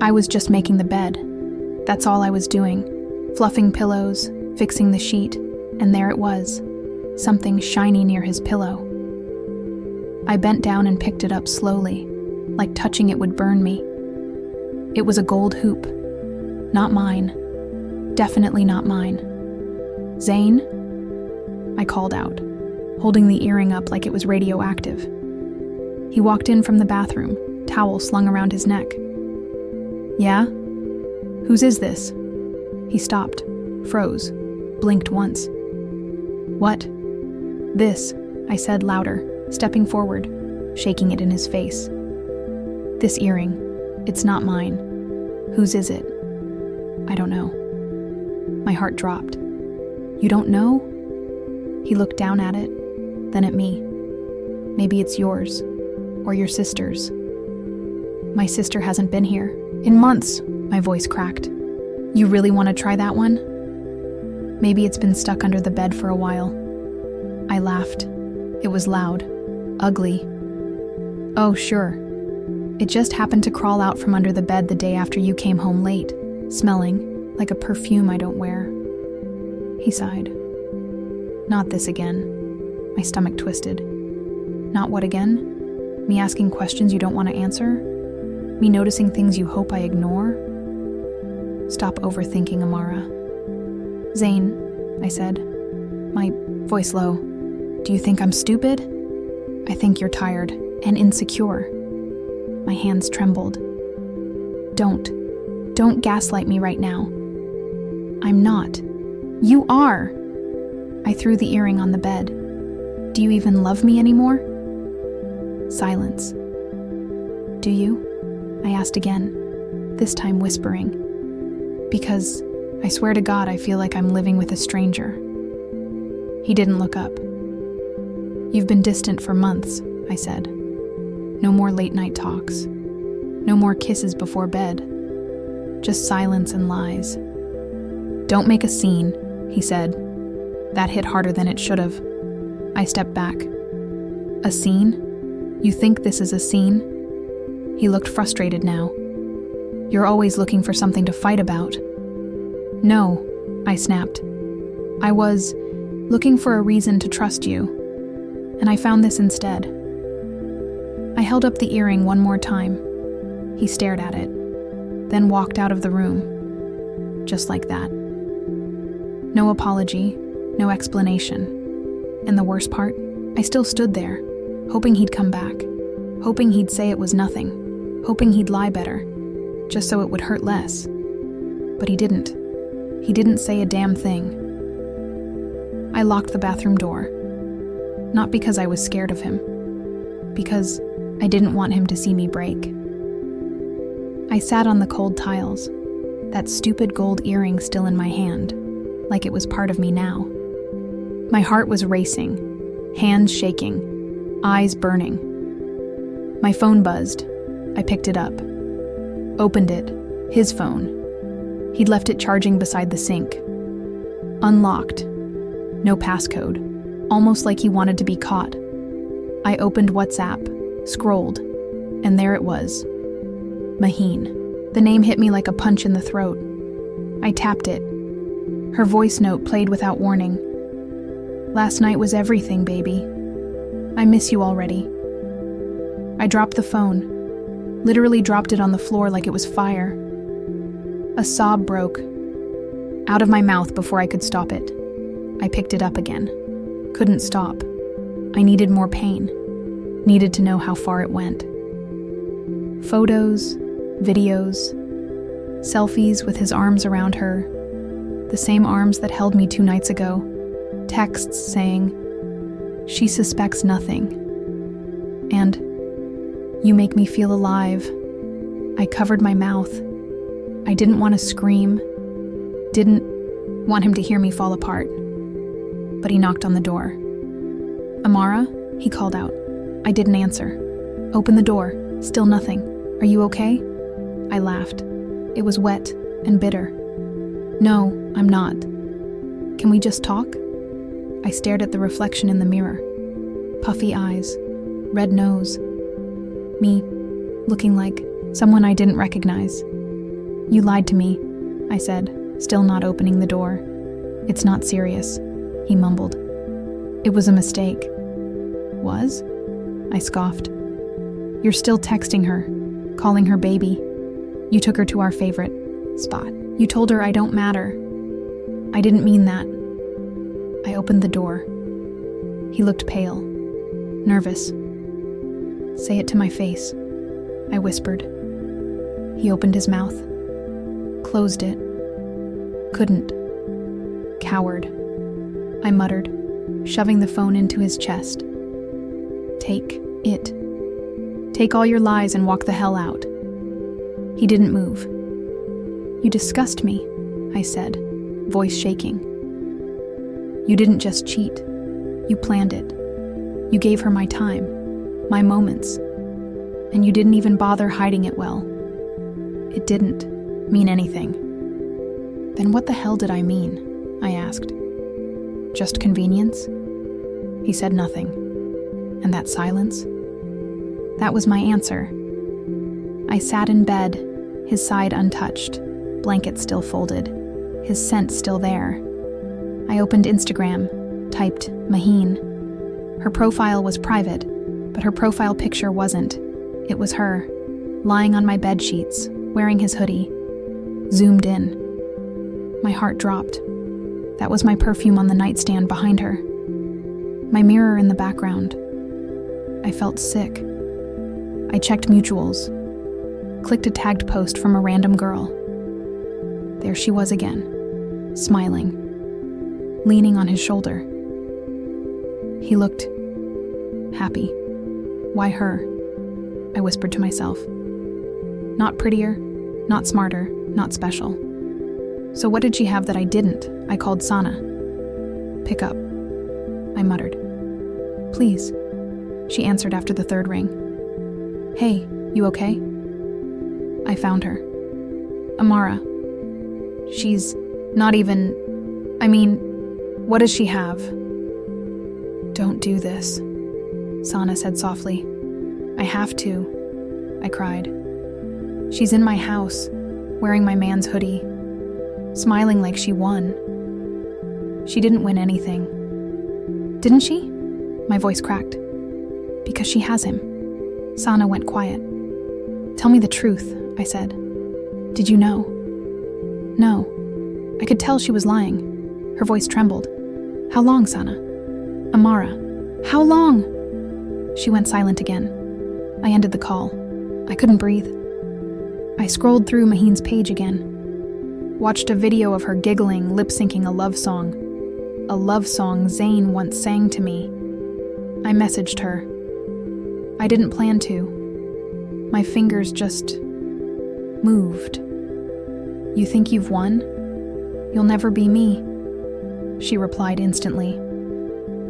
I was just making the bed. That's all I was doing. Fluffing pillows, fixing the sheet, and there it was. Something shiny near his pillow. I bent down and picked it up slowly, like touching it would burn me. It was a gold hoop. Not mine. Definitely not mine. "Zane?" I called out, holding the earring up like it was radioactive. He walked in from the bathroom, towel slung around his neck. "Yeah? Whose is this?" He stopped, froze, blinked once. "What?" "This," I said louder, stepping forward, shaking it in his face. "This earring. It's not mine. Whose is it?" "I don't know." My heart dropped. "You don't know?" He looked down at it, then at me. "Maybe it's yours, or your sister's." "My sister hasn't been here in months," my voice cracked. "You really want to try that one?" "Maybe it's been stuck under the bed for a while." I laughed. It was loud, ugly. "Oh, sure. It just happened to crawl out from under the bed the day after you came home late, smelling like a perfume I don't wear." He sighed. "Not this again." My stomach twisted. "Not what again? Me asking questions you don't want to answer? Me noticing things you hope I ignore?" "Stop overthinking, Amara." "Zane," I said, my voice low, "do you think I'm stupid?" "I think you're tired and insecure." My hands trembled. Don't gaslight me right now." "I'm not." "You are." I threw the earring on the bed. "Do you even love me anymore?" Silence. "Do you?" I asked again, this time whispering. "Because I swear to God I feel like I'm living with a stranger." He didn't look up. "You've been distant for months," I said. "No more late night talks. No more kisses before bed. Just silence and lies." "Don't make a scene," he said. That hit harder than it should have. I stepped back. "A scene? You think this is a scene?" He looked frustrated now. "You're always looking for something to fight about." "No," I snapped. "I was looking for a reason to trust you, and I found this instead." I held up the earring one more time. He stared at it, then walked out of the room. Just like that. No apology, no explanation. And the worst part, I still stood there, hoping he'd come back, hoping he'd say it was nothing, hoping he'd lie better, just so it would hurt less. But he didn't. He didn't say a damn thing. I locked the bathroom door. Not because I was scared of him. Because I didn't want him to see me break. I sat on the cold tiles, that stupid gold earring still in my hand, like it was part of me now. My heart was racing, hands shaking, eyes burning. My phone buzzed. I picked it up. Opened it. His phone. He'd left it charging beside the sink. Unlocked. No passcode. Almost like he wanted to be caught. I opened WhatsApp, scrolled, and there it was. Maheen. The name hit me like a punch in the throat. I tapped it. Her voice note played without warning. "Last night was everything, baby. I miss you already." I dropped the phone, literally dropped it on the floor like it was fire. A sob broke out of my mouth before I could stop it. I picked it up again. Couldn't stop. I needed more pain. Needed to know how far it went. Photos, videos, selfies with his arms around her, the same arms that held me 2 nights ago, texts saying, "She suspects nothing," and "You make me feel alive." I covered my mouth. I didn't want to scream, didn't want him to hear me fall apart. But he knocked on the door. "Amara?" he called out. I didn't answer. "Open the door. Still nothing. Are you okay?" I laughed. It was wet and bitter. "No, I'm not. Can we just talk?" I stared at the reflection in the mirror. Puffy eyes, red nose. Me, looking like someone I didn't recognize. You lied to me, I said, still not opening the door. It's not serious, he mumbled. It was a mistake. Was? I scoffed. You're still texting her, calling her baby. You took her to our favorite spot. You told her I don't matter. I didn't mean that. I opened the door. He looked pale, nervous. Say it to my face, I whispered. He opened his mouth, closed it. Couldn't. Coward, I muttered, shoving the phone into his chest. Take it. Take all your lies and walk the hell out. He didn't move. You disgust me, I said, voice shaking. You didn't just cheat. You planned it. You gave her my time, my moments, and you didn't even bother hiding it well. It didn't mean anything. Then what the hell did I mean? I asked. Just convenience? He said nothing. And that silence? That was my answer. I sat in bed, his side untouched, blanket still folded, his scent still there. I opened Instagram, typed Maheen. Her profile was private, but her profile picture wasn't. It was her, lying on my bed sheets, wearing his hoodie. Zoomed in. My heart dropped. That was my perfume on the nightstand behind her. My mirror in the background. I felt sick. I checked mutuals. Clicked a tagged post from a random girl. There she was again, smiling, leaning on his shoulder. He looked happy. Why her? I whispered to myself. Not prettier, not smarter, not special. So what did she have that I didn't? I called Sana. Pick up, I muttered. Please, she answered after the third ring. Hey, you okay? I found her. Amara. She's not even... what does she have? Don't do this, Sana said softly. I have to, I cried. She's in my house, wearing my man's hoodie, smiling like she won. She didn't win anything. Didn't she? My voice cracked. Because she has him. Sana went quiet. Tell me the truth, I said. Did you know? No. I could tell she was lying. Her voice trembled. How long, Sana? Amara. How long? She went silent again. I ended the call. I couldn't breathe. I scrolled through Maheen's page again. Watched a video of her giggling, lip-syncing a love song. A love song Zayn once sang to me. I messaged her. I didn't plan to. My fingers just moved. You think you've won? You'll never be me, she replied instantly.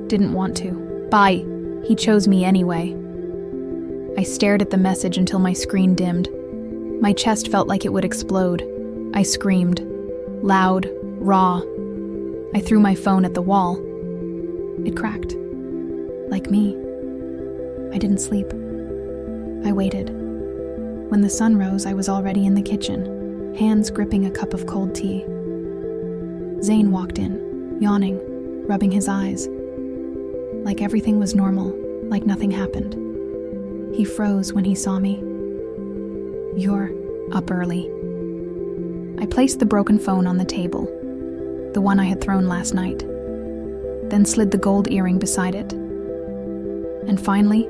Didn't want to. Bye. He chose me anyway. I stared at the message until my screen dimmed. My chest felt like it would explode. I screamed. Loud, raw. I threw my phone at the wall. It cracked. Like me. I didn't sleep. I waited. When the sun rose, I was already in the kitchen, hands gripping a cup of cold tea. Zayn walked in, yawning, rubbing his eyes. Like everything was normal, like nothing happened. He froze when he saw me. You're up early. I placed the broken phone on the table, the one I had thrown last night, then slid the gold earring beside it. And finally,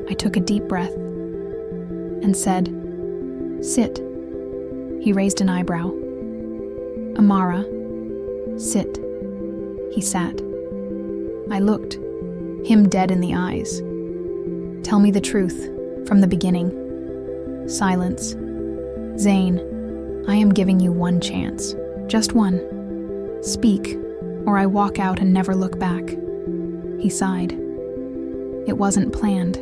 I took a deep breath and said, Sit. He raised an eyebrow. Amara, sit. He sat. I looked, him dead in the eyes. Tell me the truth, from the beginning. Silence. Zayn, I am giving you one chance. Just one. Speak, or I walk out and never look back. He sighed. It wasn't planned.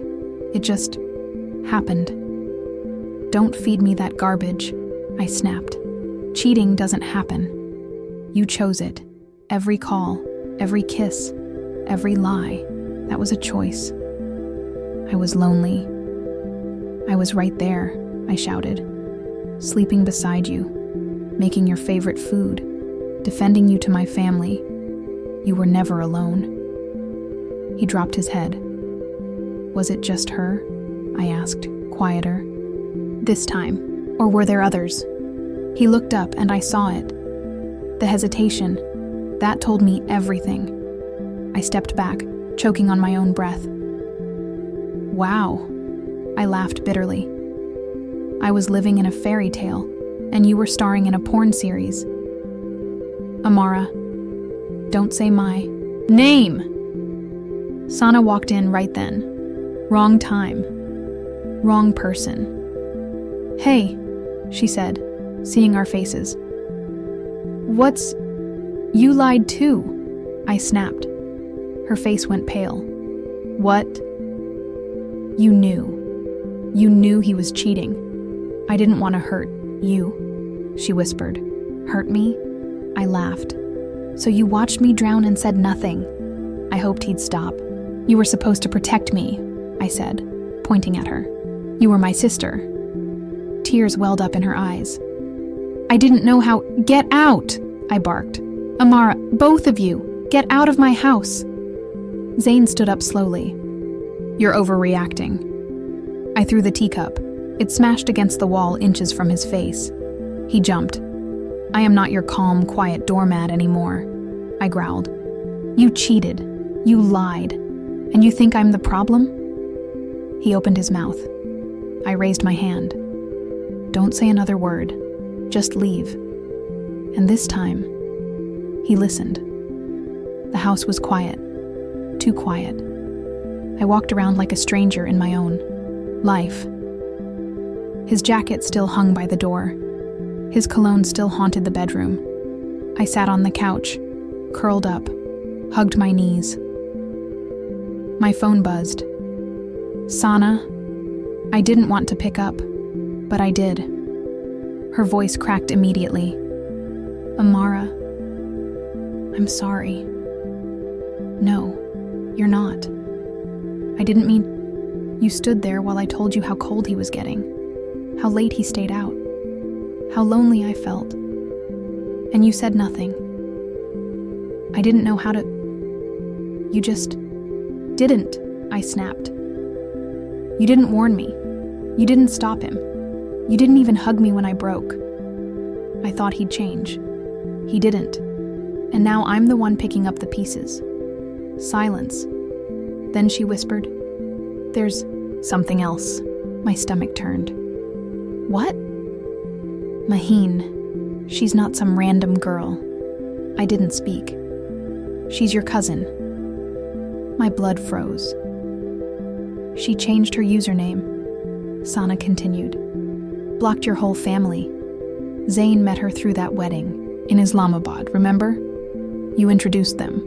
It just happened. Don't feed me that garbage, I snapped. Cheating doesn't happen. You chose it. Every call, every kiss, every lie. That was a choice. I was lonely. I was right there, I shouted, sleeping beside you. making your favorite food, defending you to my family. You were never alone." He dropped his head. "Was it just her?" I asked, quieter. "This time, or were there others?" He looked up and I saw it. The hesitation, that told me everything. I stepped back, choking on my own breath. "Wow," I laughed bitterly. "I was living in a fairy tale, and you were starring in a porn series." "Amara, don't say my name!" Sana walked in right then. Wrong time. Wrong person. "Hey," she said, seeing our faces. You lied too," I snapped. Her face went pale. "What?" "You knew. You knew he was cheating. I didn't want to hurt you," she whispered. "Hurt me?" I laughed. "So you watched me drown and said nothing?" I hoped he'd stop. "You were supposed to protect me," I said, pointing at her. "You were my sister." Tears welled up in her eyes. "I didn't know how— Get out!" I barked. "Amara, both of you, get out of my house." Zane stood up slowly. "You're overreacting." I threw the teacup. It smashed against the wall inches from his face. He jumped. "I am not your calm, quiet doormat anymore," I growled. "You cheated. You lied. And you think I'm the problem?" He opened his mouth. I raised my hand. "Don't say another word. Just leave." And this time, he listened. The house was quiet. Too quiet. I walked around like a stranger in my own life. His jacket still hung by the door. His cologne still haunted the bedroom. I sat on the couch, curled up, hugged my knees. My phone buzzed. "Sana?" I didn't want to pick up, but I did. Her voice cracked immediately. "Amara, I'm sorry." "No, you're not. I didn't mean—" "You stood there while I told you how cold he was getting, how late he stayed out, how lonely I felt. And you said nothing. I didn't know how to— You just didn't," I snapped. "You didn't warn me. You didn't stop him. You didn't even hug me when I broke. I thought he'd change. He didn't. And now I'm the one picking up the pieces." Silence. Then she whispered, "There's something else." My stomach turned. "What?" "Maheen. She's not some random girl." I didn't speak. "She's your cousin." My blood froze. "She changed her username," Sana continued. "Blocked your whole family. Zane met her through that wedding in Islamabad, remember? You introduced them."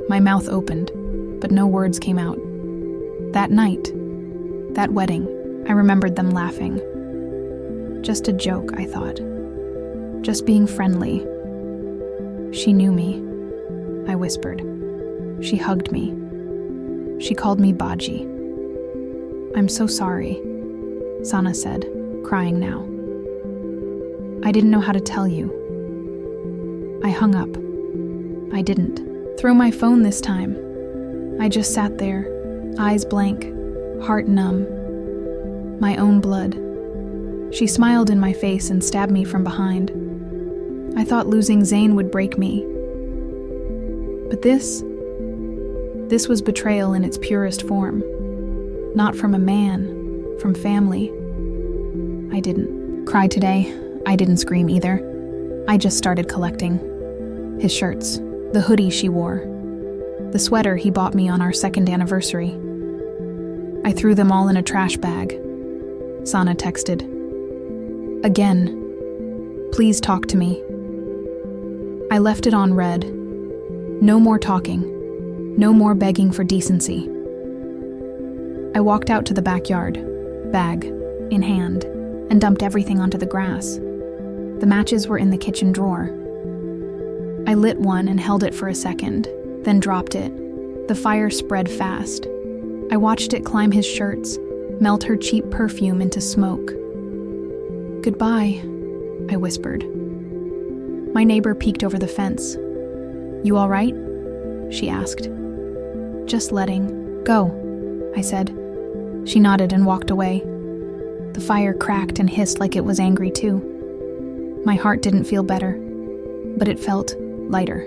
My mouth opened, but no words came out. That night, that wedding, I remembered them laughing. Just a joke, I thought. Just being friendly. "She knew me," I whispered. She hugged me. She called me Baji. "I'm so sorry," Sana said, crying now. "I didn't know how to tell you." I hung up. I didn't throw my phone this time. I just sat there, eyes blank, heart numb. My own blood. She smiled in my face and stabbed me from behind. I thought losing Zane would break me. But this was betrayal in its purest form. Not from a man, from family. I didn't cry today. I didn't scream either. I just started collecting. His shirts, the hoodie she wore, the sweater he bought me on our 2nd anniversary. I threw them all in a trash bag. Sana texted. "Again. Please talk to me." I left it on red. No more talking. No more begging for decency. I walked out to the backyard, bag in hand, and dumped everything onto the grass. The matches were in the kitchen drawer. I lit one and held it for a second, then dropped it. The fire spread fast. I watched it climb his shirts, melt her cheap perfume into smoke. "Goodbye," I whispered. My neighbor peeked over the fence. "You all right?" she asked. "Just letting go," I said. She nodded and walked away. The fire cracked and hissed like it was angry too. My heart didn't feel better, but it felt lighter.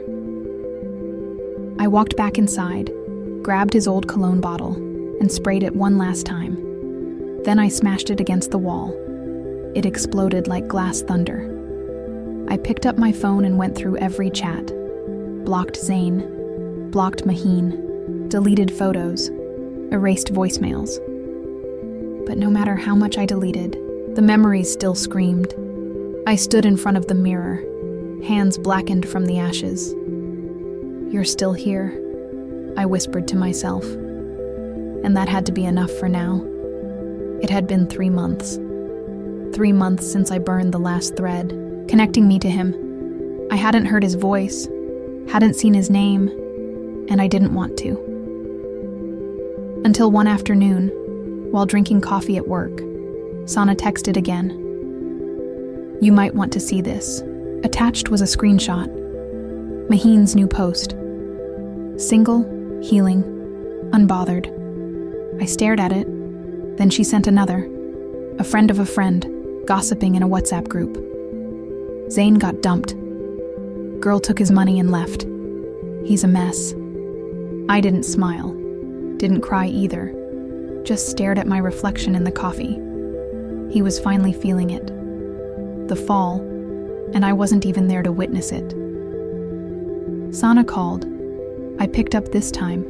I walked back inside, grabbed his old cologne bottle, and sprayed it one last time. Then I smashed it against the wall. It exploded like glass thunder. I picked up my phone and went through every chat. Blocked Zane, blocked Maheen, deleted photos, erased voicemails. But no matter how much I deleted, the memories still screamed. I stood in front of the mirror, hands blackened from the ashes. "You're still here," I whispered to myself. And that had to be enough for now. It had been 3 months. 3 months since I burned the last thread, connecting me to him. I hadn't heard his voice, hadn't seen his name, and I didn't want to. Until one afternoon, while drinking coffee at work, Sana texted again. "You might want to see this." Attached was a screenshot. Maheen's new post. Single, healing, unbothered. I stared at it. Then she sent another. A friend of a friend, gossiping in a WhatsApp group. Zane got dumped. Girl took his money and left. He's a mess. I didn't smile. Didn't cry either. Just stared at my reflection in the coffee. He was finally feeling it. The fall, and I wasn't even there to witness it. Sana called. I picked up this time.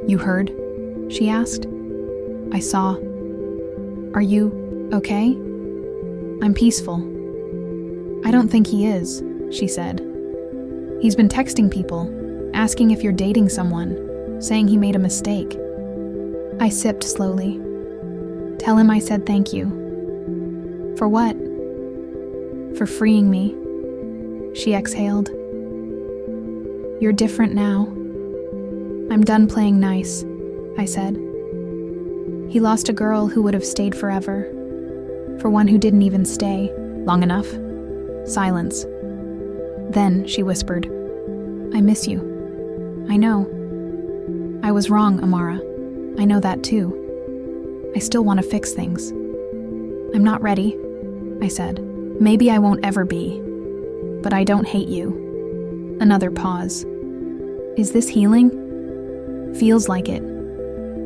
"You heard?" she asked. I saw. "Are you okay?" "I'm peaceful." "I don't think he is," she said. "He's been texting people, asking if you're dating someone, saying he made a mistake." I sipped slowly. "Tell him I said thank you." "For what?" "For freeing me." She exhaled. "You're different now." "I'm done playing nice," I said. He lost a girl who would have stayed forever. For one who didn't even stay long enough. Silence. Then she whispered, "I miss you." "I know." "I was wrong, Amara. I know that too. I still want to fix things." "I'm not ready," I said. "Maybe I won't ever be. But I don't hate you." Another pause. "Is this healing?" "Feels like it."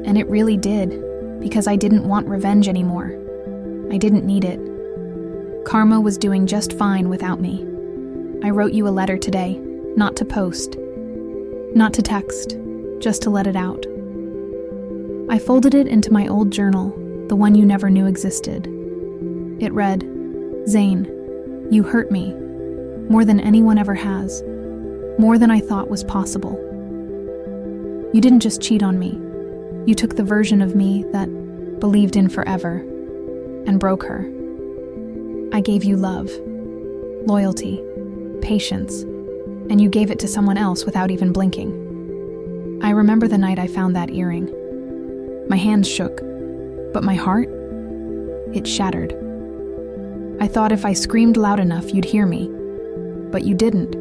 And it really did, because I didn't want revenge anymore. I didn't need it. Karma was doing just fine without me. I wrote you a letter today, not to post, not to text, just to let it out. I folded it into my old journal, the one you never knew existed. It read, "Zane, you hurt me, more than anyone ever has, more than I thought was possible. You didn't just cheat on me. You took the version of me that believed in forever and broke her. I gave you love, loyalty, patience, and you gave it to someone else without even blinking." I remember the night I found that earring. My hands shook, but my heart, it shattered. I thought if I screamed loud enough, you'd hear me. But you didn't.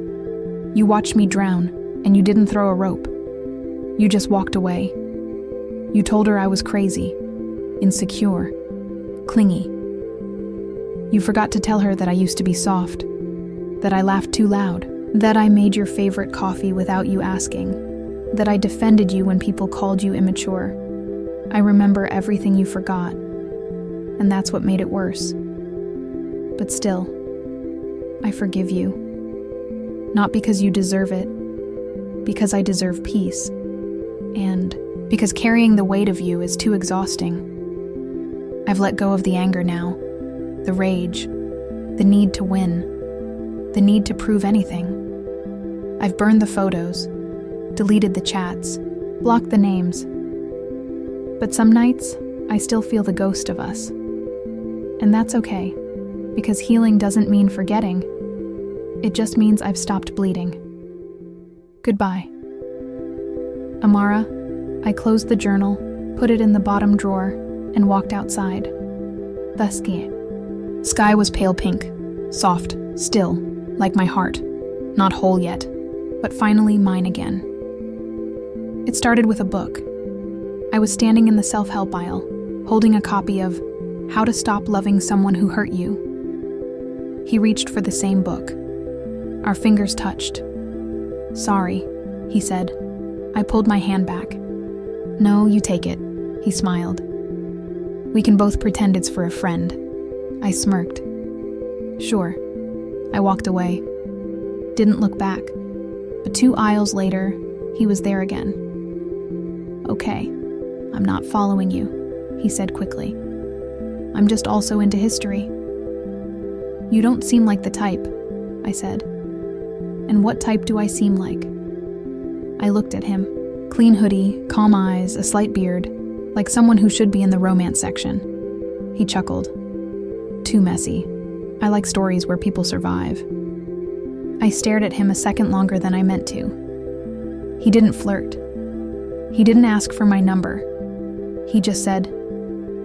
You watched me drown, and you didn't throw a rope. You just walked away. You told her I was crazy, insecure, clingy. You forgot to tell her that I used to be soft, that I laughed too loud, that I made your favorite coffee without you asking, that I defended you when people called you immature. I remember everything you forgot, and that's what made it worse. But still, I forgive you. Not because you deserve it, because I deserve peace, and because carrying the weight of you is too exhausting. I've let go of the anger now, the rage, the need to win, the need to prove anything. I've burned the photos, deleted the chats, blocked the names. But some nights, I still feel the ghost of us. And that's okay, because healing doesn't mean forgetting. It just means I've stopped bleeding. Goodbye. Amara, I closed the journal, put it in the bottom drawer, and walked outside. The sky was pale pink, soft, still, like my heart, not whole yet, but finally mine again. It started with a book. I was standing in the self-help aisle, holding a copy of How to Stop Loving Someone Who Hurt You. He reached for the same book. Our fingers touched. "Sorry," he said. I pulled my hand back. "No, you take it," he smiled. "We can both pretend it's for a friend." I smirked. "Sure." I walked away. Didn't look back. But 2 aisles later, he was there again. "Okay, I'm not following you," he said quickly. "I'm just also into history." "You don't seem like the type," I said. "And what type do I seem like?" I looked at him. Clean hoodie, calm eyes, a slight beard, like someone who should be in the romance section. He chuckled. "Too messy. I like stories where people survive." I stared at him a second longer than I meant to. He didn't flirt. He didn't ask for my number. He just said,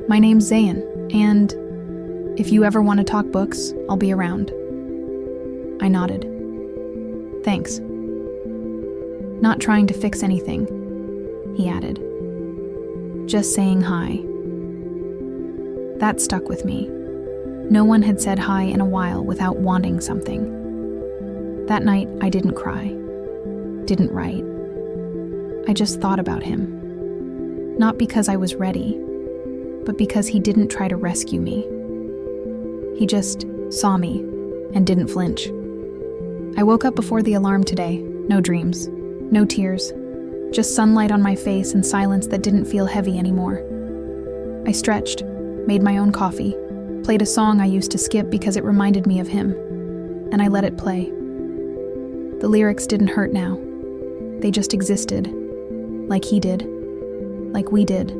"My name's Zayn, and if you ever want to talk books, I'll be around." I nodded. "Thanks." "Not trying to fix anything," he added. "Just saying hi." That stuck with me. No one had said hi in a while without wanting something. That night, I didn't cry, didn't write. I just thought about him. Not because I was ready, but because he didn't try to rescue me. He just saw me and didn't flinch. I woke up before the alarm today. No dreams, no tears, just sunlight on my face and silence that didn't feel heavy anymore. I stretched, made my own coffee, played a song I used to skip because it reminded me of him, and I let it play. The lyrics didn't hurt now. They just existed, like he did, like we did.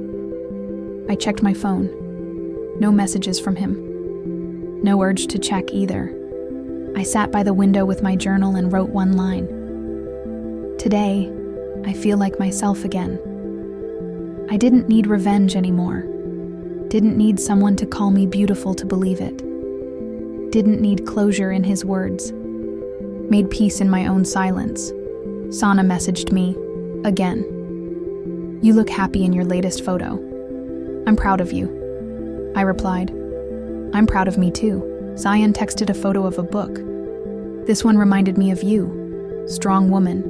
I checked my phone. No messages from him. No urge to check either. I sat by the window with my journal and wrote one line. Today, I feel like myself again. I didn't need revenge anymore. Didn't need someone to call me beautiful to believe it. Didn't need closure in his words. Made peace in my own silence. Sana messaged me, again. "You look happy in your latest photo. I'm proud of you." I replied. "I'm proud of me too." Zion texted a photo of a book. "This one reminded me of you. Strong woman.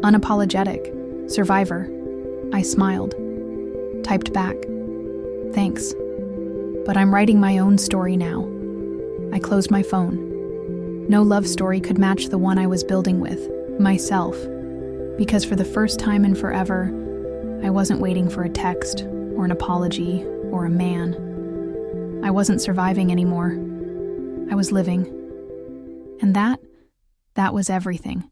Unapologetic. Survivor." I smiled. Typed back. "Thanks. But I'm writing my own story now." I closed my phone. No love story could match the one I was building with, myself. Because for the first time in forever, I wasn't waiting for a text, or an apology, or a man. I wasn't surviving anymore. I was living. And that was everything.